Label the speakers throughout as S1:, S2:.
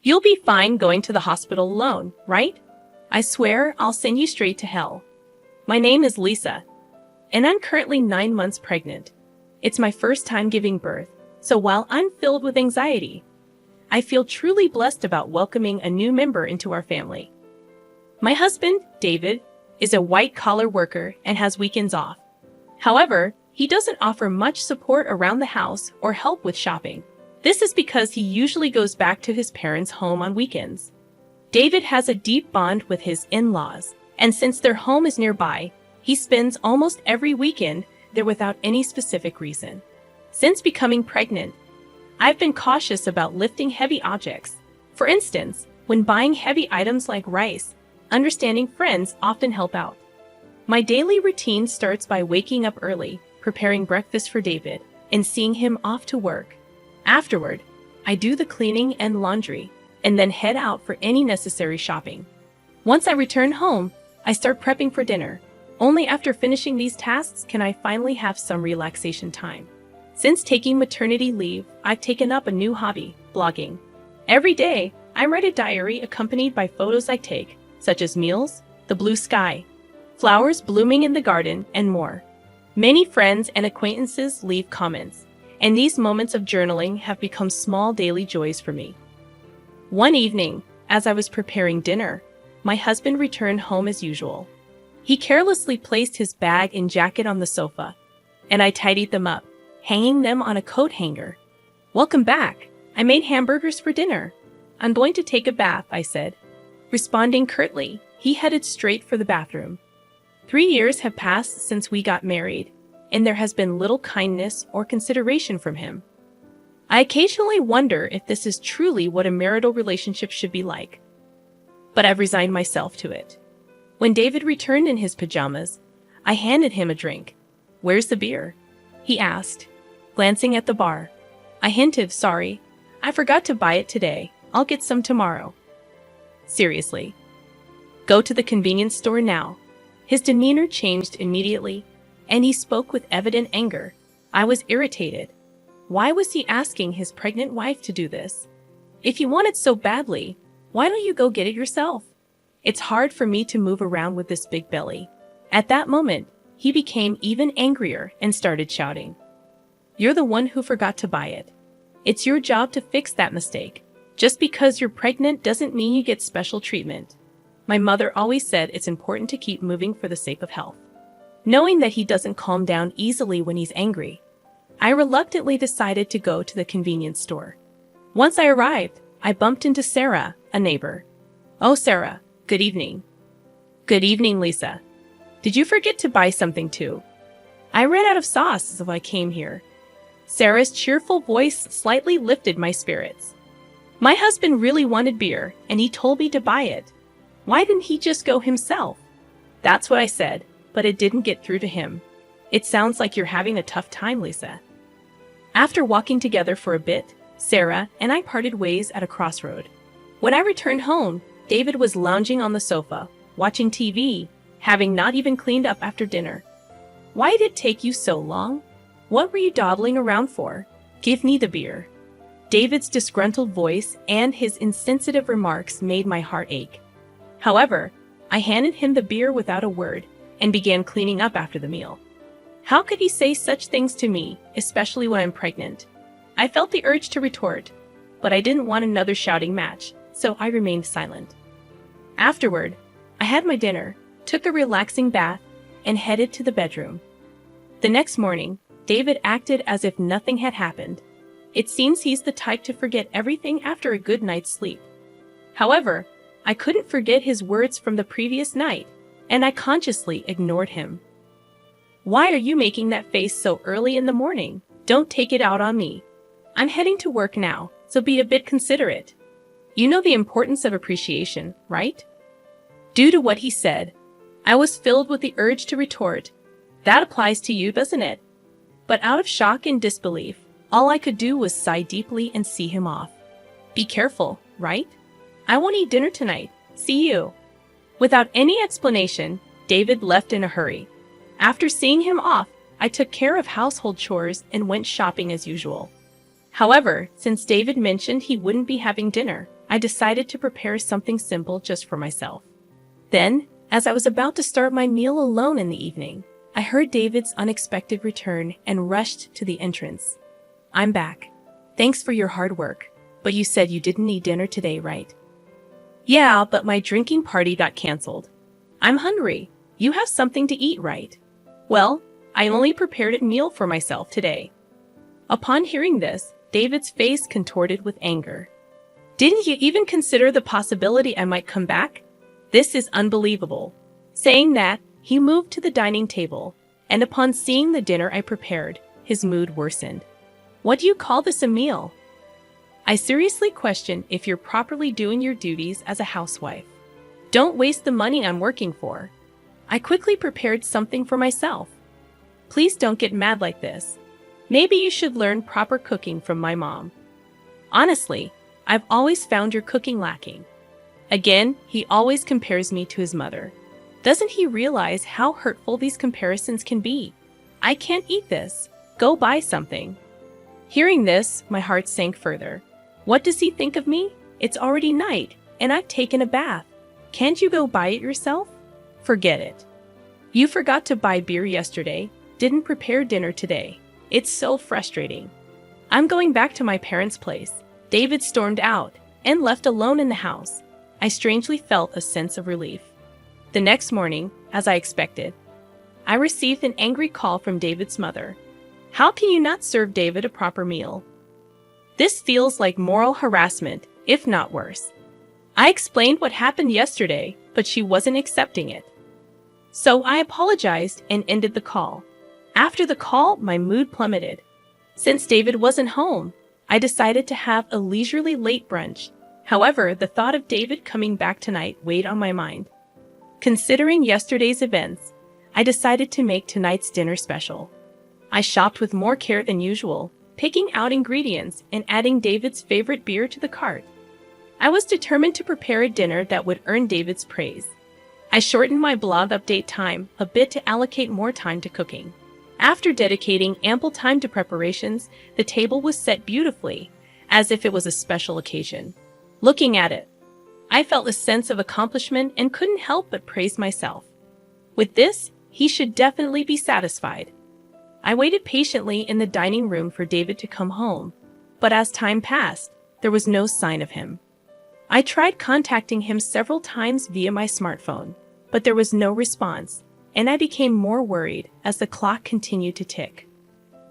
S1: You'll be fine going to the hospital alone, right? I swear I'll send you straight to hell. My name is Lisa, and I'm currently 9 months pregnant. It's my first time giving birth, so while I'm filled with anxiety, I feel truly blessed about welcoming a new member into our family. My husband, David, is a white-collar worker and has weekends off. However, he doesn't offer much support around the house or help with shopping. This is because he usually goes back to his parents' home on weekends. David has a deep bond with his in-laws, and since their home is nearby, he spends almost every weekend there without any specific reason. Since becoming pregnant, I've been cautious about lifting heavy objects. For instance, when buying heavy items like rice, understanding friends often help out. My daily routine starts by waking up early, preparing breakfast for David, and seeing him off to work. Afterward, I do the cleaning and laundry, and then head out for any necessary shopping. Once I return home, I start prepping for dinner. Only after finishing these tasks can I finally have some relaxation time. Since taking maternity leave, I've taken up a new hobby, blogging. Every day, I write a diary accompanied by photos I take, such as meals, the blue sky, flowers blooming in the garden, and more. Many friends and acquaintances leave comments, and these moments of journaling have become small daily joys for me. One evening, as I was preparing dinner, my husband returned home as usual. He carelessly placed his bag and jacket on the sofa, and I tidied them up, hanging them on a coat hanger. "Welcome back. I made hamburgers for dinner. I'm going to take a bath," I said. Responding curtly, he headed straight for the bathroom. 3 years have passed since we got married, and there has been little kindness or consideration from him. I occasionally wonder if this is truly what a marital relationship should be like. But I've resigned myself to it. When David returned in his pajamas, I handed him a drink. "Where's the beer?" he asked, glancing at the bar. I hinted, "Sorry, I forgot to buy it today. I'll get some tomorrow." "Seriously? Go to the convenience store now." His demeanor changed immediately, and he spoke with evident anger. I was irritated. Why was he asking his pregnant wife to do this? If you want it so badly, why don't you go get it yourself? It's hard for me to move around with this big belly. At that moment, he became even angrier and started shouting, "You're the one who forgot to buy it. It's your job to fix that mistake. Just because you're pregnant doesn't mean you get special treatment." My mother always said it's important to keep moving for the sake of health. Knowing that he doesn't calm down easily when he's angry, I reluctantly decided to go to the convenience store. Once I arrived, I bumped into Sarah, a neighbor. "Oh, Sarah, good evening." "Good evening, Lisa. Did you forget to buy something too? I ran out of sauce so I came here." Sarah's cheerful voice slightly lifted my spirits. "My husband really wanted beer, and he told me to buy it. Why didn't he just go himself?" That's what I said, but it didn't get through to him. "It sounds like you're having a tough time, Lisa." After walking together for a bit, Sarah and I parted ways at a crossroad. When I returned home, David was lounging on the sofa, watching TV, having not even cleaned up after dinner. "Why did it take you so long? What were you dawdling around for? Give me the beer." David's disgruntled voice and his insensitive remarks made my heart ache. However, I handed him the beer without a word and began cleaning up after the meal. How could he say such things to me, especially when I'm pregnant? I felt the urge to retort, but I didn't want another shouting match, so I remained silent. Afterward, I had my dinner, took a relaxing bath, and headed to the bedroom. The next morning, David acted as if nothing had happened. It seems he's the type to forget everything after a good night's sleep. However, I couldn't forget his words from the previous night, and I consciously ignored him. "Why are you making that face so early in the morning? Don't take it out on me. I'm heading to work now, so be a bit considerate. You know the importance of appreciation, right?" Due to what he said, I was filled with the urge to retort, "That applies to you, doesn't it?" But out of shock and disbelief, all I could do was sigh deeply and see him off. "Be careful, right? I won't eat dinner tonight. See you." Without any explanation, David left in a hurry. After seeing him off, I took care of household chores and went shopping as usual. However, since David mentioned he wouldn't be having dinner, I decided to prepare something simple just for myself. Then, as I was about to start my meal alone in the evening, I heard David's unexpected return and rushed to the entrance. "I'm back. Thanks for your hard work, but you said you didn't eat dinner today, right?" "Yeah, but my drinking party got canceled. I'm hungry. You have something to eat, right?" "Well, I only prepared a meal for myself today." Upon hearing this, David's face contorted with anger. "Didn't you even consider the possibility I might come back? This is unbelievable." Saying that, he moved to the dining table, and upon seeing the dinner I prepared, his mood worsened. "What do you call this a meal? I seriously question if you're properly doing your duties as a housewife. Don't waste the money I'm working for. I quickly prepared something for myself. Please don't get mad like this. Maybe you should learn proper cooking from my mom. Honestly, I've always found your cooking lacking." Again, he always compares me to his mother. Doesn't he realize how hurtful these comparisons can be? "I can't eat this. Go buy something." Hearing this, my heart sank further. What does he think of me? It's already night, and I've taken a bath. Can't you go buy it yourself? Forget it. You forgot to buy beer yesterday, didn't prepare dinner today. It's so frustrating. I'm going back to my parents' place. David stormed out and left alone in the house. I strangely felt a sense of relief. The next morning, as I expected, I received an angry call from David's mother. "How can you not serve David a proper meal? This feels like moral harassment, if not worse." I explained what happened yesterday, but she wasn't accepting it. So I apologized and ended the call. After the call, my mood plummeted. Since David wasn't home, I decided to have a leisurely late brunch. However, the thought of David coming back tonight weighed on my mind. Considering yesterday's events, I decided to make tonight's dinner special. I shopped with more care than usual, picking out ingredients and adding David's favorite beer to the cart. I was determined to prepare a dinner that would earn David's praise. I shortened my blog update time a bit to allocate more time to cooking. After dedicating ample time to preparations, the table was set beautifully, as if it was a special occasion. Looking at it, I felt a sense of accomplishment and couldn't help but praise myself. With this, he should definitely be satisfied. I waited patiently in the dining room for David to come home, but as time passed, there was no sign of him. I tried contacting him several times via my smartphone, but there was no response, and I became more worried as the clock continued to tick.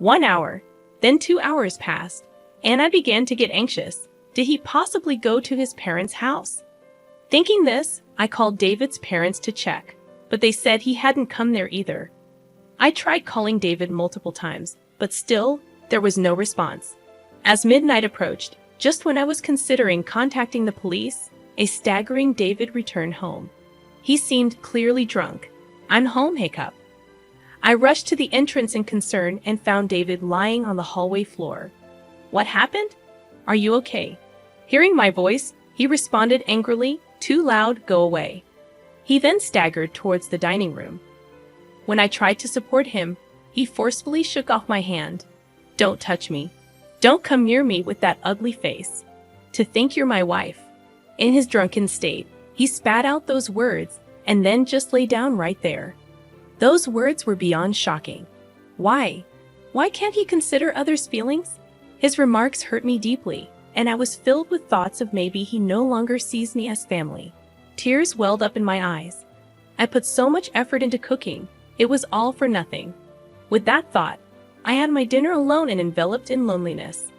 S1: 1 hour, then 2 hours passed, and I began to get anxious. Did he possibly go to his parents' house? Thinking this, I called David's parents to check, but they said he hadn't come there either. I tried calling David multiple times, but still, there was no response. As midnight approached, just when I was considering contacting the police, a staggering David returned home. He seemed clearly drunk. "I'm home, hiccup." I rushed to the entrance in concern and found David lying on the hallway floor. "What happened? Are you okay?" Hearing my voice, he responded angrily, "Too loud, go away." He then staggered towards the dining room. When I tried to support him, he forcefully shook off my hand. "Don't touch me. Don't come near me with that ugly face. To think you're my wife." In his drunken state, he spat out those words and then just lay down right there. Those words were beyond shocking. Why? Why can't he consider others' feelings? His remarks hurt me deeply, and I was filled with thoughts of maybe he no longer sees me as family. Tears welled up in my eyes. I put so much effort into cooking, it was all for nothing. With that thought, I had my dinner alone and enveloped in loneliness.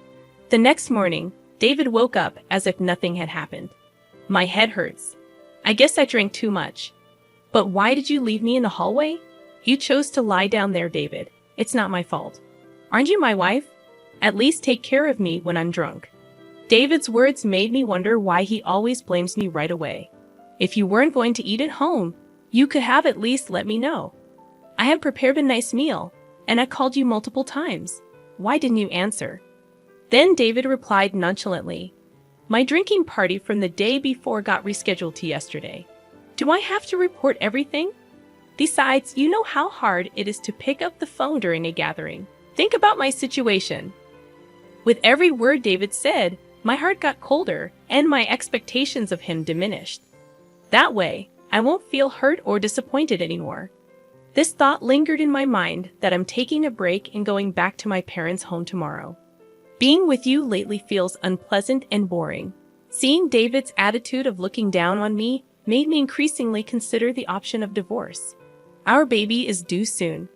S1: The next morning, David woke up as if nothing had happened. "My head hurts. I guess I drank too much." "But why did you leave me in the hallway? You chose to lie down there, David. It's not my fault. Aren't you my wife? At least take care of me when I'm drunk." David's words made me wonder why he always blames me right away. If you weren't going to eat at home, you could have at least let me know. I had prepared a nice meal, and I called you multiple times. Why didn't you answer? Then David replied nonchalantly, "My drinking party from the day before got rescheduled to yesterday. Do I have to report everything? Besides, you know how hard it is to pick up the phone during a gathering. Think about my situation." With every word David said, my heart got colder and my expectations of him diminished. That way, I won't feel hurt or disappointed anymore. This thought lingered in my mind that I'm taking a break and going back to my parents' home tomorrow. Being with you lately feels unpleasant and boring. Seeing David's attitude of looking down on me made me increasingly consider the option of divorce. Our baby is due soon,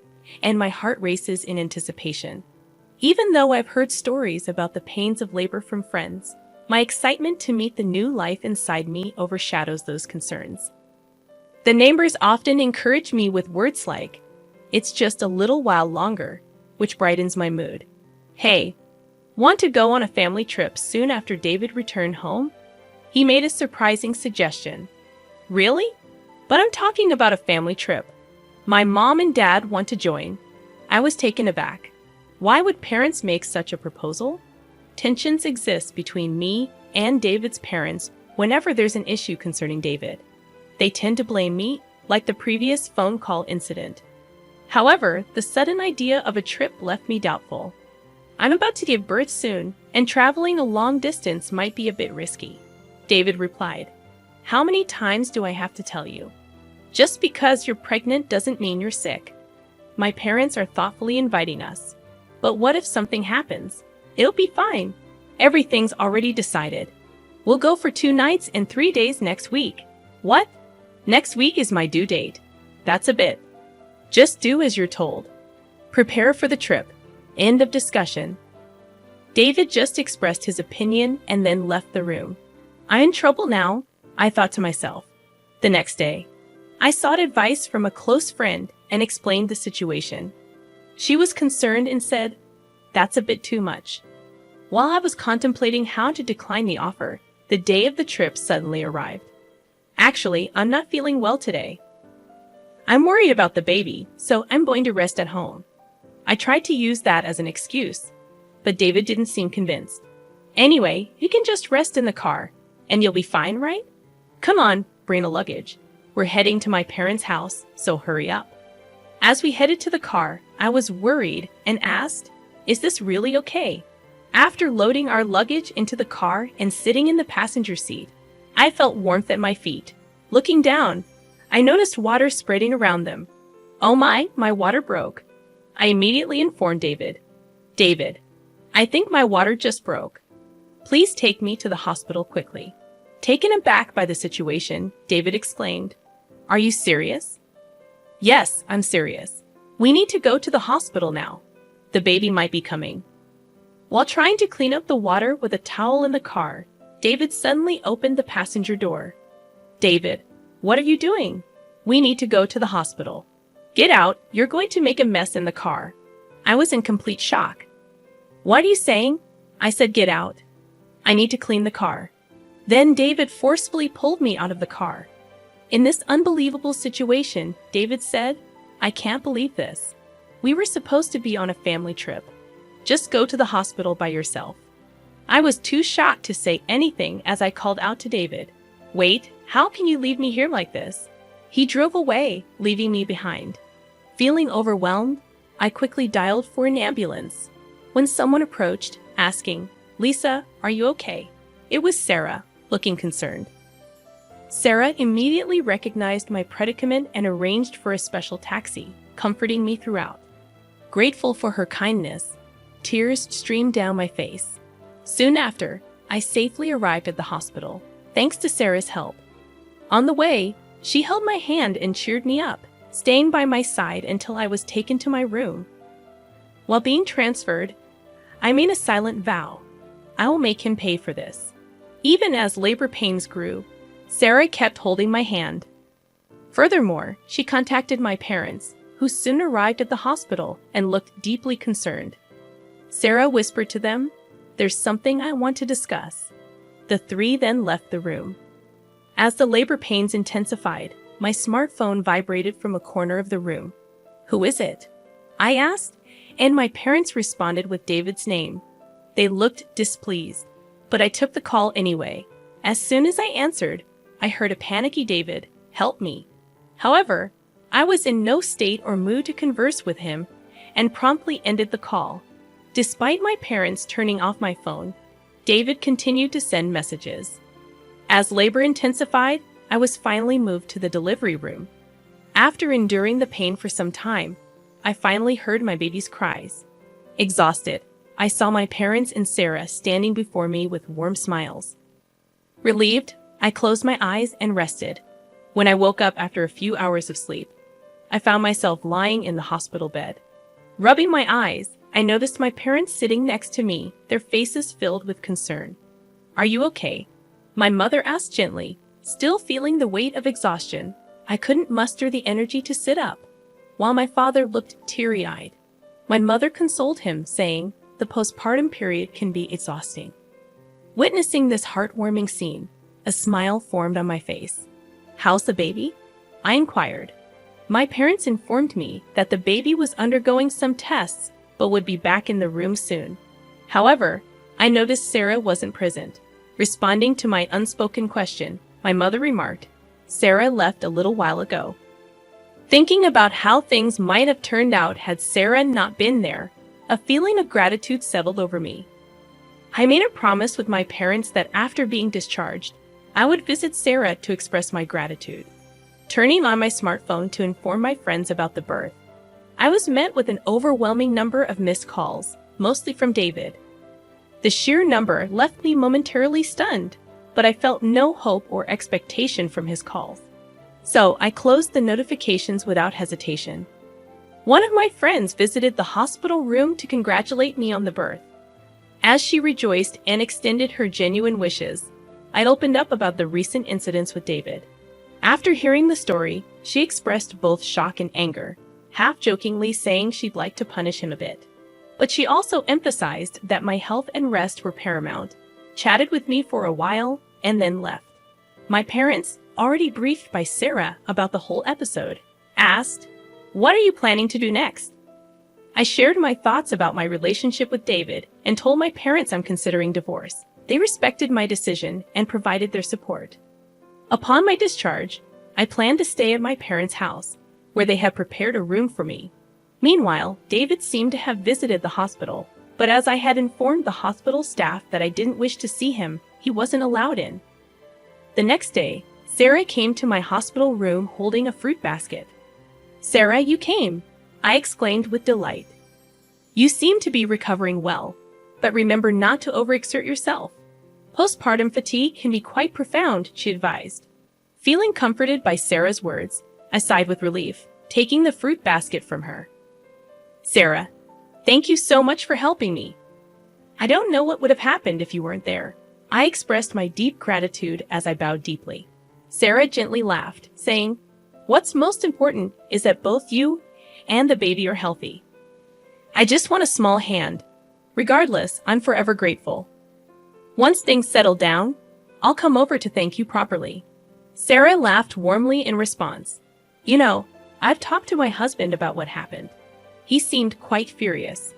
S1: and my heart races in anticipation. Even though I've heard stories about the pains of labor from friends, my excitement to meet the new life inside me overshadows those concerns. The neighbors often encourage me with words like, "It's just a little while longer," which brightens my mood. "Hey, want to go on a family trip soon after David returned home?" He made a surprising suggestion. "Really? But I'm talking about a family trip. My mom and dad want to join." I was taken aback. Why would parents make such a proposal? Tensions exist between me and David's parents whenever there's an issue concerning David. They tend to blame me, like the previous phone call incident. However, the sudden idea of a trip left me doubtful. I'm about to give birth soon, and traveling a long distance might be a bit risky. David replied, "How many times do I have to tell you? Just because you're pregnant doesn't mean you're sick. My parents are thoughtfully inviting us. But what if something happens? It'll be fine. Everything's already decided. We'll go for 2 nights and 3 days next week." "What? Next week is my due date. That's a bit. Just do as you're told. Prepare for the trip." End of discussion. David just expressed his opinion and then left the room. I'm in trouble now, I thought to myself. The next day, I sought advice from a close friend and explained the situation. She was concerned and said, "That's a bit too much." While I was contemplating how to decline the offer, the day of the trip suddenly arrived. "Actually, I'm not feeling well today. I'm worried about the baby, so I'm going to rest at home." I tried to use that as an excuse, but David didn't seem convinced. "Anyway, you can just rest in the car, and you'll be fine, right? Come on, bring a luggage. We're heading to my parents' house, so hurry up." As we headed to the car, I was worried and asked, "Is this really okay?" After loading our luggage into the car and sitting in the passenger seat, I felt warmth at my feet. Looking down, I noticed water spreading around them. "Oh my water broke." I immediately informed David. "David, I think my water just broke. Please take me to the hospital quickly." Taken aback by the situation, David exclaimed, "Are you serious?" "Yes, I'm serious. We need to go to the hospital now. The baby might be coming." While trying to clean up the water with a towel in the car, David suddenly opened the passenger door. "David, what are you doing? We need to go to the hospital." "Get out, you're going to make a mess in the car." I was in complete shock. "What are you saying?" I said, "Get out. I need to clean the car." Then David forcefully pulled me out of the car. In this unbelievable situation, David said, "I can't believe this. We were supposed to be on a family trip. Just go to the hospital by yourself." I was too shocked to say anything as I called out to David, "Wait, how can you leave me here like this?" He drove away, leaving me behind. Feeling overwhelmed, I quickly dialed for an ambulance. When someone approached, asking, "Lisa, are you okay?" It was Sarah, looking concerned. Sarah immediately recognized my predicament and arranged for a special taxi, comforting me throughout. Grateful for her kindness, tears streamed down my face. Soon after, I safely arrived at the hospital, thanks to Sarah's help. On the way, she held my hand and cheered me up, staying by my side until I was taken to my room. While being transferred, I made a silent vow. I will make him pay for this. Even as labor pains grew, Sarah kept holding my hand. Furthermore, she contacted my parents, who soon arrived at the hospital and looked deeply concerned. Sarah whispered to them, "There's something I want to discuss." The 3 then left the room. As the labor pains intensified, my smartphone vibrated from a corner of the room. "Who is it?" I asked, and my parents responded with David's name. They looked displeased, but I took the call anyway. As soon as I answered, I heard a panicky David, "Help me." However, I was in no state or mood to converse with him and promptly ended the call. Despite my parents turning off my phone, David continued to send messages. As labor intensified, I was finally moved to the delivery room. After enduring the pain for some time, I finally heard my baby's cries. Exhausted, I saw my parents and Sarah standing before me with warm smiles. Relieved, I closed my eyes and rested. When I woke up after a few hours of sleep, I found myself lying in the hospital bed. Rubbing my eyes, I noticed my parents sitting next to me, their faces filled with concern. "Are you okay?" My mother asked gently, still feeling the weight of exhaustion. I couldn't muster the energy to sit up, while my father looked teary-eyed. My mother consoled him, saying, "The postpartum period can be exhausting." Witnessing this heartwarming scene, a smile formed on my face. "How's the baby?" I inquired. My parents informed me that the baby was undergoing some tests, but would be back in the room soon. However, I noticed Sarah wasn't present. Responding to my unspoken question, my mother remarked, "Sarah left a little while ago." Thinking about how things might have turned out had Sarah not been there, a feeling of gratitude settled over me. I made a promise with my parents that after being discharged, I would visit Sarah to express my gratitude. Turning on my smartphone to inform my friends about the birth, I was met with an overwhelming number of missed calls, mostly from David. The sheer number left me momentarily stunned, but I felt no hope or expectation from his calls. So I closed the notifications without hesitation. One of my friends visited the hospital room to congratulate me on the birth. As she rejoiced and extended her genuine wishes, I opened up about the recent incidents with David. After hearing the story, she expressed both shock and anger, half-jokingly saying she'd like to punish him a bit. But she also emphasized that my health and rest were paramount, chatted with me for a while, and then left. My parents, already briefed by Sarah about the whole episode, asked, "What are you planning to do next?" I shared my thoughts about my relationship with David and told my parents I'm considering divorce. They respected my decision and provided their support. Upon my discharge, I planned to stay at my parents' house, where they had prepared a room for me. Meanwhile, David seemed to have visited the hospital, but as I had informed the hospital staff that I didn't wish to see him, he wasn't allowed in. The next day, Sarah came to my hospital room holding a fruit basket. "Sarah, you came!" I exclaimed with delight. "You seem to be recovering well, but remember not to overexert yourself. Postpartum fatigue can be quite profound," she advised. Feeling comforted by Sarah's words, I sighed with relief, taking the fruit basket from her. "Sarah, thank you so much for helping me. I don't know what would have happened if you weren't there." I expressed my deep gratitude as I bowed deeply. Sarah gently laughed, saying, "What's most important is that both you and the baby are healthy. I just want a small hand. Regardless, I'm forever grateful. Once things settle down, I'll come over to thank you properly." Sarah laughed warmly in response. "You know, I've talked to my husband about what happened. He seemed quite furious."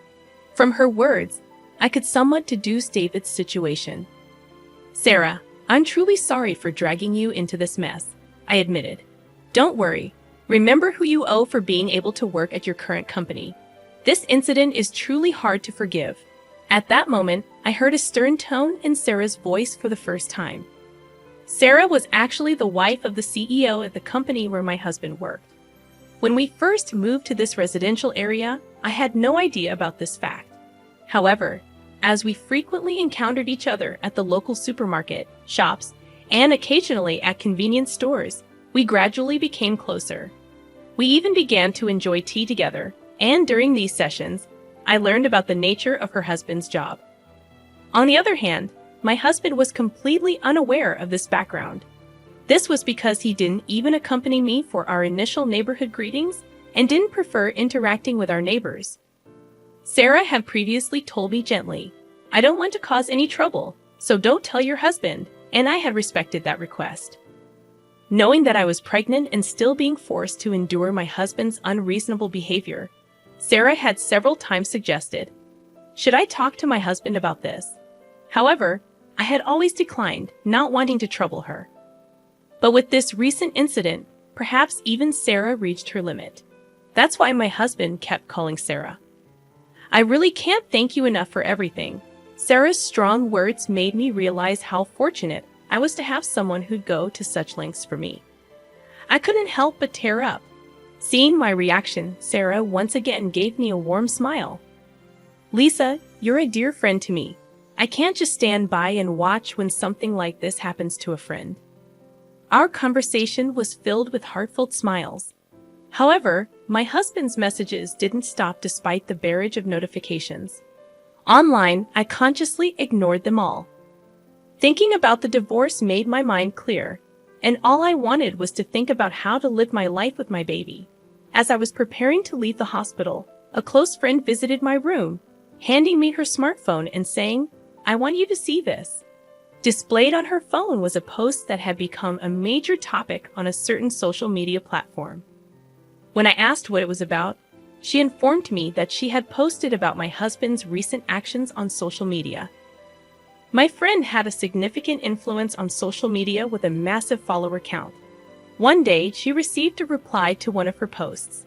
S1: From her words, I could somewhat deduce David's situation. "Sarah, I'm truly sorry for dragging you into this mess," I admitted. "Don't worry. Remember who you owe for being able to work at your current company. This incident is truly hard to forgive." At that moment, I heard a stern tone in Sarah's voice for the first time. Sarah was actually the wife of the CEO at the company where my husband worked. When we first moved to this residential area, I had no idea about this fact. However, as we frequently encountered each other at the local supermarket, shops, and occasionally at convenience stores, we gradually became closer. We even began to enjoy tea together, and during these sessions, I learned about the nature of her husband's job. On the other hand, my husband was completely unaware of this background. This was because he didn't even accompany me for our initial neighborhood greetings and didn't prefer interacting with our neighbors. Sarah had previously told me gently, "I don't want to cause any trouble, so don't tell your husband," and I had respected that request. Knowing that I was pregnant and still being forced to endure my husband's unreasonable behavior, Sarah had several times suggested, "Should I talk to my husband about this?" However, I had always declined, not wanting to trouble her. But with this recent incident, perhaps even Sarah reached her limit. That's why my husband kept calling Sarah. "I really can't thank you enough for everything. Sarah's strong words made me realize how fortunate I was to have someone who'd go to such lengths for me. I couldn't help but tear up. Seeing my reaction, Sarah once again gave me a warm smile. "Lisa, you're a dear friend to me. I can't just stand by and watch when something like this happens to a friend." Our conversation was filled with heartfelt smiles. However, my husband's messages didn't stop despite the barrage of notifications. Online, I consciously ignored them all. Thinking about the divorce made my mind clear, and all I wanted was to think about how to live my life with my baby. As I was preparing to leave the hospital, a close friend visited my room, handing me her smartphone and saying, "I want you to see this." Displayed on her phone was a post that had become a major topic on a certain social media platform. When I asked what it was about, she informed me that she had posted about my husband's recent actions on social media. My friend had a significant influence on social media with a massive follower count. One day, she received a reply to one of her posts.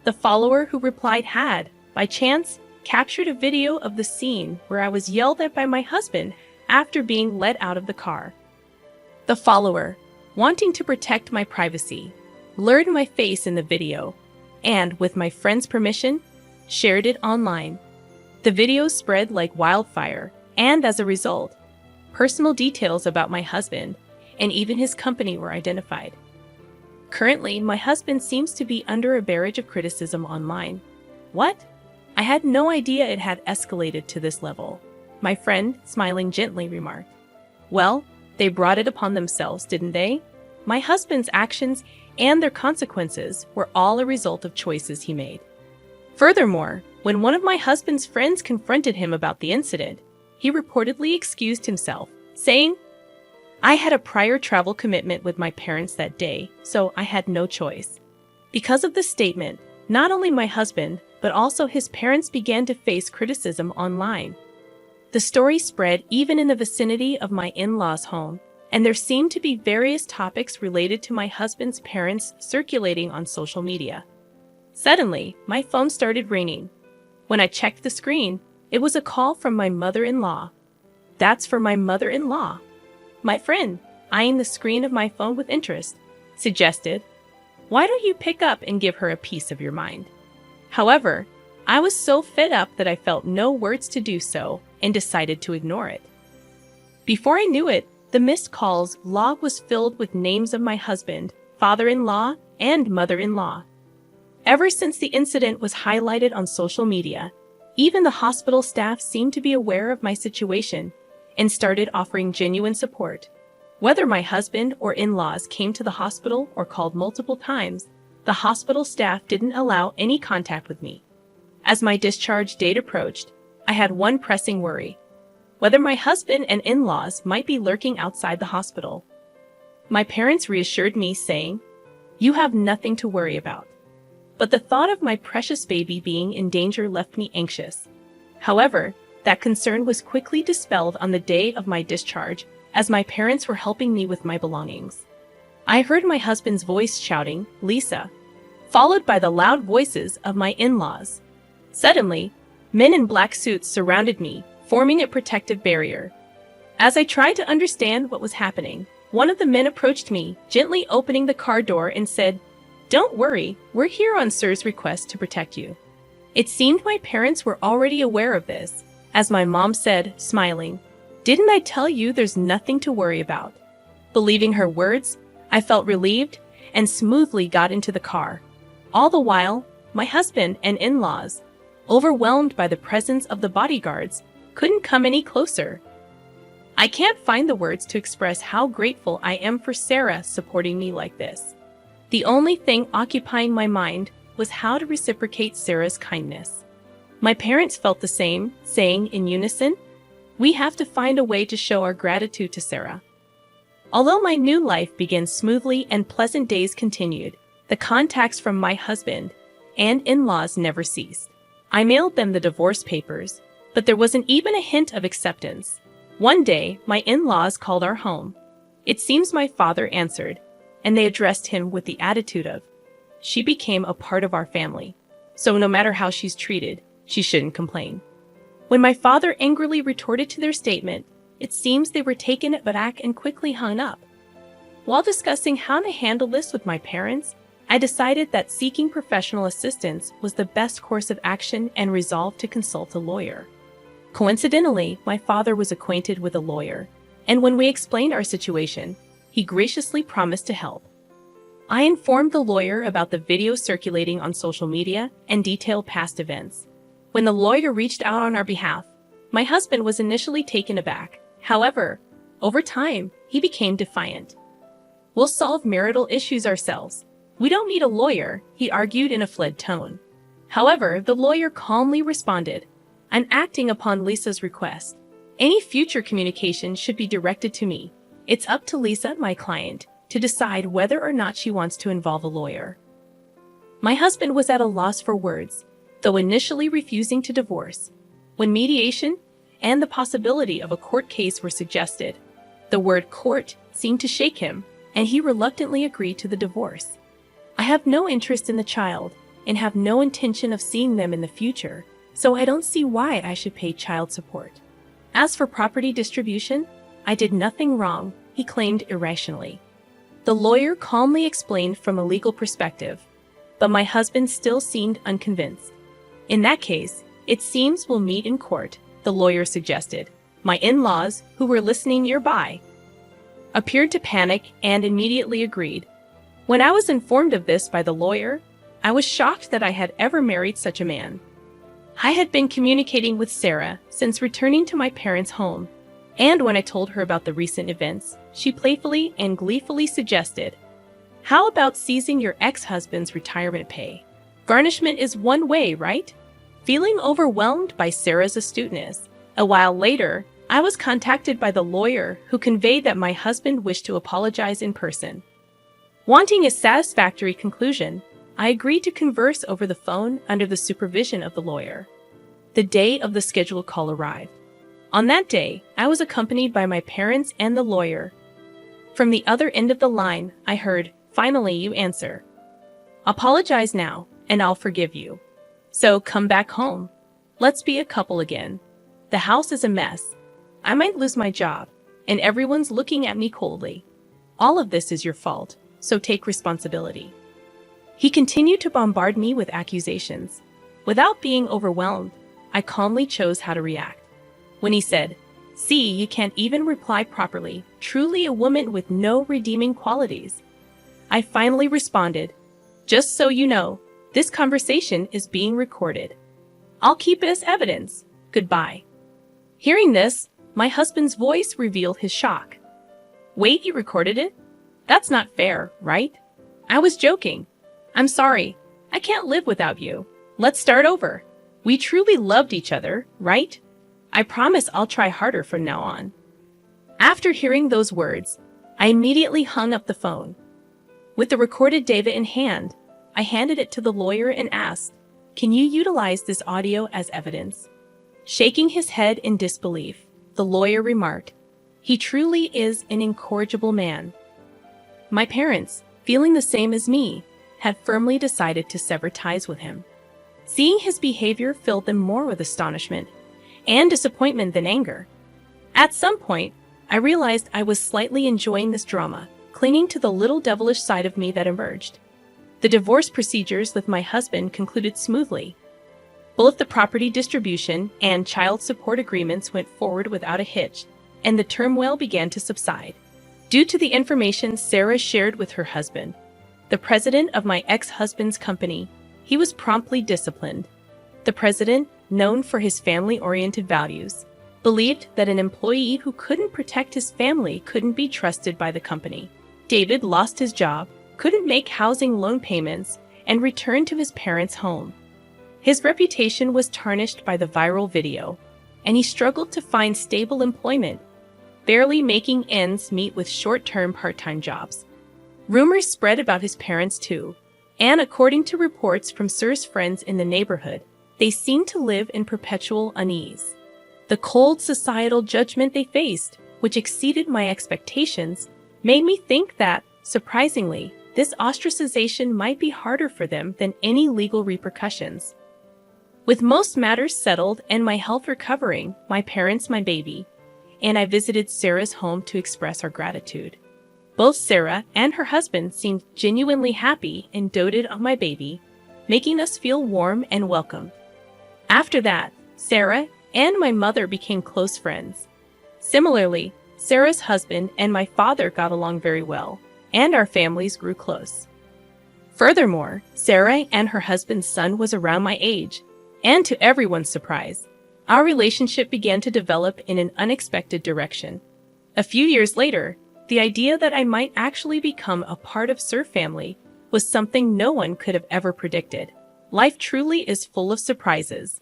S1: The follower who replied had, by chance, captured a video of the scene where I was yelled at by my husband after being let out of the car. The follower, wanting to protect my privacy, blurred my face in the video, and, with my friend's permission, shared it online. The video spread like wildfire, and as a result, personal details about my husband and even his company were identified. Currently, my husband seems to be under a barrage of criticism online. What? I had no idea it had escalated to this level. My friend, smiling gently, remarked. Well, they brought it upon themselves, didn't they? My husband's actions and their consequences were all a result of choices he made. Furthermore, when one of my husband's friends confronted him about the incident, he reportedly excused himself, saying, "I had a prior travel commitment with my parents that day, so I had no choice." Because of this statement, not only my husband, but also his parents began to face criticism online. The story spread even in the vicinity of my in-laws' home, and there seemed to be various topics related to my husband's parents circulating on social media. Suddenly, my phone started ringing. When I checked the screen, it was a call from my mother-in-law. "That's for my mother-in-law." My friend, eyeing the screen of my phone with interest, suggested, "Why don't you pick up and give her a piece of your mind?" However, I was so fed up that I felt no words to do so and decided to ignore it. Before I knew it, the missed calls log was filled with names of my husband, father-in-law, and mother-in-law. Ever since the incident was highlighted on social media, even the hospital staff seemed to be aware of my situation and started offering genuine support. Whether my husband or in-laws came to the hospital or called multiple times, the hospital staff didn't allow any contact with me. As my discharge date approached, I had one pressing worry: whether my husband and in-laws might be lurking outside the hospital. My parents reassured me, saying, "You have nothing to worry about." But the thought of my precious baby being in danger left me anxious. However, that concern was quickly dispelled on the day of my discharge, as my parents were helping me with my belongings. I heard my husband's voice shouting, "Lisa," followed by the loud voices of my in-laws. Suddenly, men in black suits surrounded me, forming a protective barrier. As I tried to understand what was happening, one of the men approached me, gently opening the car door and said, "Don't worry, we're here on Sir's request to protect you." It seemed my parents were already aware of this, as my mom said, smiling, "Didn't I tell you there's nothing to worry about?" Believing her words, I felt relieved and smoothly got into the car. All the while, my husband and in-laws, overwhelmed by the presence of the bodyguards, couldn't come any closer. I can't find the words to express how grateful I am for Sarah supporting me like this. The only thing occupying my mind was how to reciprocate Sarah's kindness. My parents felt the same, saying in unison, "We have to find a way to show our gratitude to Sarah." Although my new life began smoothly and pleasant days continued, the contacts from my husband and in-laws never ceased. I mailed them the divorce papers, but there wasn't even a hint of acceptance. One day, my in-laws called our home. It seems my father answered, and they addressed him with the attitude of, "She became a part of our family, so no matter how she's treated, she shouldn't complain." When my father angrily retorted to their statement, it seems they were taken aback and quickly hung up. While discussing how to handle this with my parents, I decided that seeking professional assistance was the best course of action and resolved to consult a lawyer. Coincidentally, my father was acquainted with a lawyer, and when we explained our situation, he graciously promised to help. I informed the lawyer about the video circulating on social media and detailed past events. When the lawyer reached out on our behalf, my husband was initially taken aback. However, over time, he became defiant. "We'll solve marital issues ourselves. We don't need a lawyer," he argued in a fled tone. However, the lawyer calmly responded, "I'm acting upon Lisa's request. Any future communication should be directed to me. It's up to Lisa, my client, to decide whether or not she wants to involve a lawyer." My husband was at a loss for words, though initially refusing to divorce. When mediation and the possibility of a court case were suggested, the word court seemed to shake him, and he reluctantly agreed to the divorce. I have no interest in the child and have no intention of seeing them in the future, so I don't see why I should pay child support. As for property distribution, I did nothing wrong, he claimed irrationally. The lawyer calmly explained from a legal perspective, but my husband still seemed unconvinced. "In that case, it seems we'll meet in court," the lawyer suggested. My in-laws, who were listening nearby, appeared to panic and immediately agreed. When I was informed of this by the lawyer, I was shocked that I had ever married such a man. I had been communicating with Sarah since returning to my parents' home, and when I told her about the recent events, she playfully and gleefully suggested, "How about seizing your ex-husband's retirement pay? Garnishment is one way, right?" Feeling overwhelmed by Sarah's astuteness, a while later, I was contacted by the lawyer who conveyed that my husband wished to apologize in person. Wanting a satisfactory conclusion, I agreed to converse over the phone under the supervision of the lawyer. The day of the scheduled call arrived. On that day, I was accompanied by my parents and the lawyer. From the other end of the line, I heard, "Finally, you answer. Apologize now, and I'll forgive you. So come back home. Let's be a couple again. The house is a mess. I might lose my job, and everyone's looking at me coldly. All of this is your fault, so take responsibility." He continued to bombard me with accusations. Without being overwhelmed, I calmly chose how to react. When he said, "See, you can't even reply properly, truly a woman with no redeeming qualities," I finally responded, "Just so you know, this conversation is being recorded. I'll keep it as evidence. Goodbye." Hearing this, my husband's voice revealed his shock. "Wait, you recorded it? That's not fair, right?" I was joking. "I'm sorry. I can't live without you. Let's start over. We truly loved each other, right? I promise I'll try harder from now on." After hearing those words, I immediately hung up the phone. With the recorded data in hand, I handed it to the lawyer and asked, "Can you utilize this audio as evidence?" Shaking his head in disbelief, the lawyer remarked, "He truly is an incorrigible man." My parents, feeling the same as me, had firmly decided to sever ties with him. Seeing his behavior filled them more with astonishment and disappointment than anger. At some point, I realized I was slightly enjoying this drama, clinging to the little devilish side of me that emerged. The divorce procedures with my husband concluded smoothly. Both the property distribution and child support agreements went forward without a hitch, and the turmoil began to subside. Due to the information Sarah shared with her husband, the president of my ex-husband's company, he was promptly disciplined. The president, known for his family-oriented values, believed that an employee who couldn't protect his family couldn't be trusted by the company. David lost his job, couldn't make housing loan payments, and returned to his parents' home. His reputation was tarnished by the viral video, and he struggled to find stable employment, barely making ends meet with short-term part-time jobs. Rumors spread about his parents too, and according to reports from Sir's friends in the neighborhood, they seemed to live in perpetual unease. The cold societal judgment they faced, which exceeded my expectations, made me think that, surprisingly, this ostracization might be harder for them than any legal repercussions. With most matters settled and my health recovering, my parents, my baby, and I visited Sarah's home to express our gratitude. Both Sarah and her husband seemed genuinely happy and doted on my baby, making us feel warm and welcome. After that, Sarah and my mother became close friends. Similarly, Sarah's husband and my father got along very well, and our families grew close. Furthermore, Sarah and her husband's son was around my age, and to everyone's surprise, our relationship began to develop in an unexpected direction. A few years later, the idea that I might actually become a part of Sir family was something no one could have ever predicted. Life truly is full of surprises.